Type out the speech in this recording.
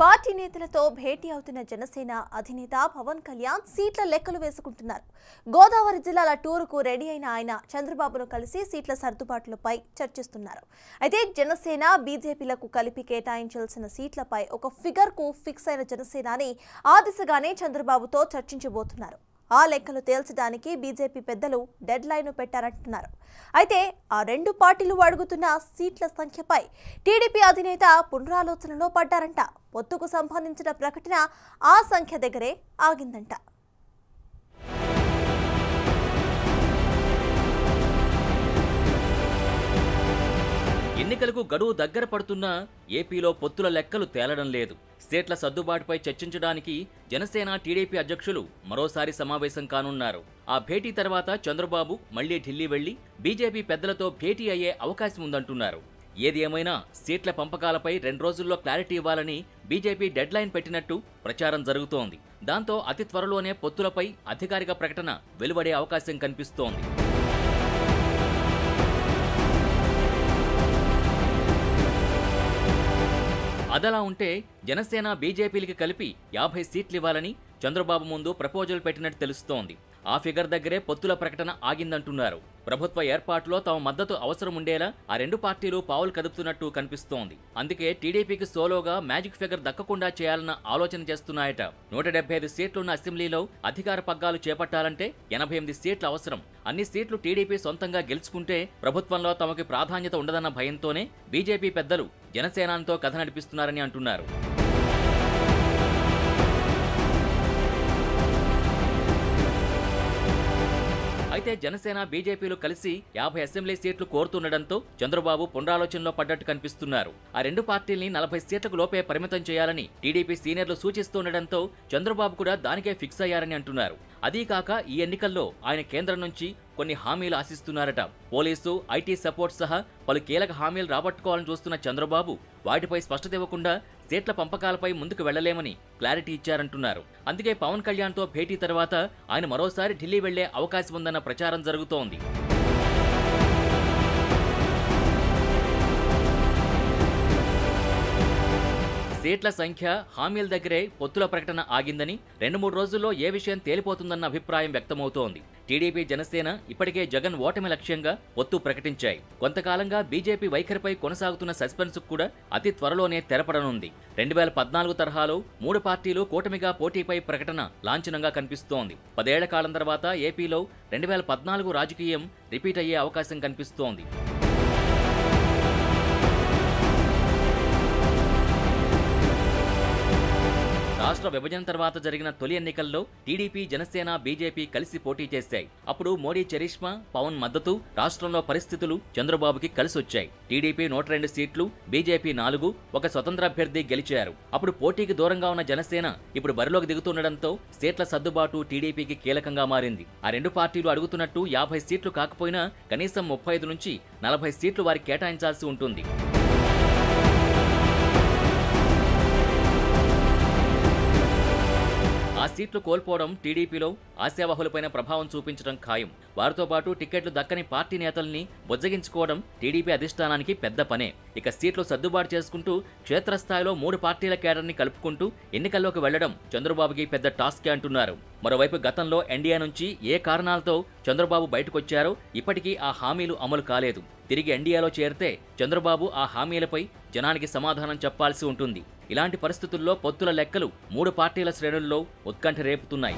Party నేతలతో భేటీ అవుతున్న జనసేన అధినేత పవన్ కళ్యాణ్ సీట్ల లెక్కలు వేసుకుంటున్నారు. గోదావరి జిల్లాల టూరుకు రెడీ అయిన ఆయన చంద్రబాబును కలిసి సీట్ల సర్దుబాట్లపై చర్చిస్తున్నారు. అయితే జనసేన బీజేపీలకు కలిపి కేటాయించాల్సిన సీట్లపై ఒక ఫిగర్ కు ఫిక్స్ అయిన జనసేనాని ఆ దిశగానే చంద్రబాబుతో చర్చించబోతున్నారు. ఆ లెక్కలు తేల్చడానికి బీజేపీ పెద్దలు డెడ్ లైన్ పెట్టారంటున్నారు. అయితే ఆ రెండు పార్టీలు అడుగుతున్న సీట్ల సంఖ్యపై టీడీపీ అధినేత పునరాలోచనలో పడ్డారంట. పొత్తుకు సంబంధించిన ప్రకటన ఆ సంఖ్య దగ్గరే ఆగిందంట. ఎన్నికలకు గడువు దగ్గర పడుతున్నా ఏపీలో పొత్తుల లెక్కలు తేలడం లేదు. సీట్ల సర్దుబాటుపై చర్చించడానికి జనసేన టీడీపీ అధ్యక్షులు మరోసారి సమావేశం కానున్నారు. ఆ భేటీ తర్వాత చంద్రబాబు మళ్లీ ఢిల్లీ వెళ్లి బీజేపీ పెద్దలతో భేటీ అయ్యే అవకాశం ఉందంటున్నారు. ఏది ఏమైనా సీట్ల పంపకాలపై 2 రోజుల్లో క్లారిటీ ఇవ్వాలని బీజేపీ డెడ్ లైన్ పెట్టినట్టు ప్రచారం జరుగుతోంది. దాంతో అతి త్వరలోనే పొత్తులపై అధికారిక ప్రకటన వెలువడే అవకాశం కనిపిస్తోంది. అదలా ఉంటే జనసేన బీజేపీలకి కలిపి 50 సీట్లు ఇవ్వాలని చంద్రబాబు ముందు ప్రపోజల్ పెట్టినట్టు తెలుస్తోంది. ఆ ఫిగర్ దగ్గరే పొత్తుల ప్రకటన ఆగిందంటున్నారు. ప్రభుత్వ ఏర్పాటులో తమ మద్దతు అవసరం ఉండేలా ఆ రెండు పార్టీలు పావులు కదుపుతున్నట్టు కనిపిస్తోంది. అందుకే టీడీపీకి సోలోగా మ్యాజిక్ ఫిగర్ దక్కకుండా చేయాలన్న ఆలోచన చేస్తున్నాయట. 175 సీట్లున్న అసెంబ్లీలో అధికార పగ్గాలు చేపట్టాలంటే 88 సీట్లు అవసరం. అన్ని సీట్లు టీడీపీ సొంతంగా గెలుచుకుంటే ప్రభుత్వంలో తమకి ప్రాధాన్యత ఉండదన్న భయంతోనే బీజేపీ పెద్దలు జనసేనతో కథ నడిపిస్తున్నారని అంటున్నారు. అయితే జనసేన బీజేపీలు కలిసి 50 అసెంబ్లీ సీట్లు కోరుతుండటంతో చంద్రబాబు పునరాలోచనలో పడ్డట్టు కనిపిస్తున్నారు. ఆ రెండు పార్టీల్ని 40 సీట్లకు లోపే పరిమితం చేయాలని టీడీపీ సీనియర్లు సూచిస్తుండటంతో చంద్రబాబు కూడా దానికే ఫిక్స్ అయ్యారని అంటున్నారు. అదీకాక ఈ ఎన్నికల్లో ఆయన కేంద్రం నుంచి కొన్ని హామీలు ఆశిస్తున్నారట. పోలీసు, ఐటీ సపోర్ట్ సహా పలు కీలక హామీలు రాబట్టుకోవాలని చూస్తున్న చంద్రబాబు వాటిపై స్పష్టత ఇవ్వకుండా సీట్ల పంపకాలపై ముందుకు వెళ్లలేమని క్లారిటీ ఇచ్చారంటున్నారు. అందుకే పవన్ కళ్యాణ్తో భేటీ తర్వాత ఆయన మరోసారి ఢిల్లీ వెళ్లే అవకాశం ఉందన్న ప్రచారం జరుగుతోంది. సీట్ల సంఖ్య, హామీల దగ్గరే పొత్తుల ప్రకటన ఆగిందని 2-3 రోజుల్లో ఏ విషయం తేలిపోతుందన్న అభిప్రాయం వ్యక్తమవుతోంది. టీడీపీ, జనసేన ఇప్పటికే జగన్ ఓటమి లక్ష్యంగా పొత్తు ప్రకటించాయి. కొంతకాలంగా బీజేపీ వైఖరిపై కొనసాగుతున్న సస్పెన్స్ కూడా అతి త్వరలోనే తెరపడనుంది. 2014 తరహాలో 3 పార్టీలు కూటమిగా పోటీపై ప్రకటన లాంఛనంగా కనిపిస్తోంది. 10 ఏళ్ల కాలం తర్వాత ఏపీలో 2014 రాజకీయం రిపీట్ అయ్యే అవకాశం కనిపిస్తోంది. రాష్ట్ర విభజన తర్వాత జరిగిన తొలి ఎన్నికల్లో టీడీపీ, జనసేన, బీజేపీ కలిసి పోటీ చేశాయి. అప్పుడు మోడీ చరిష్మా, పవన్ మద్దతు, రాష్ట్రంలో పరిస్థితులు చంద్రబాబుకి కలిసొచ్చాయి. టీడీపీ 102 సీట్లు, బీజేపీ 4, ఒక స్వతంత్ర అభ్యర్థి గెలిచారు. అప్పుడు పోటీకి దూరంగా ఉన్న జనసేన ఇప్పుడు బరిలోకి దిగుతుండటంతో సీట్ల సర్దుబాటు టీడీపీకి కీలకంగా మారింది. ఆ రెండు పార్టీలు అడుగుతున్నట్టు 50 సీట్లు కాకపోయినా కనీసం 35 నుంచి 40 సీట్లు వారికి కేటాయించాల్సి ఉంటుంది. ఆ సీట్లు కోల్పోవడం టీడీపీలో ఆశావహులపైన ప్రభావం చూపించడం ఖాయం. వారితో పాటు టికెట్లు దక్కని పార్టీ నేతల్ని బుజ్జగించుకోవడం టీడీపీ అధిష్టానానికి పెద్ద పనే. ఇక సీట్లు సర్దుబాటు చేసుకుంటూ క్షేత్రస్థాయిలో 3 పార్టీల కేడర్ని కలుపుకుంటూ ఎన్నికల్లోకి వెళ్లడం చంద్రబాబుకి పెద్ద టాస్కే అంటున్నారు. మరోవైపు గతంలో ఎన్డీఏ నుంచి ఏ కారణాలతో చంద్రబాబు బయటకొచ్చారో ఇప్పటికీ ఆ హామీలు అమలు కాలేదు. తిరిగి ఎన్డీఏలో చేరితే చంద్రబాబు ఆ హామీలపై జనానికి సమాధానం చెప్పాల్సి ఉంటుంది. ఇలాంటి పరిస్థితుల్లో పొత్తుల లెక్కలు 3 పార్టీల శ్రేణుల్లో ఉత్కంఠ రేపుతున్నాయి.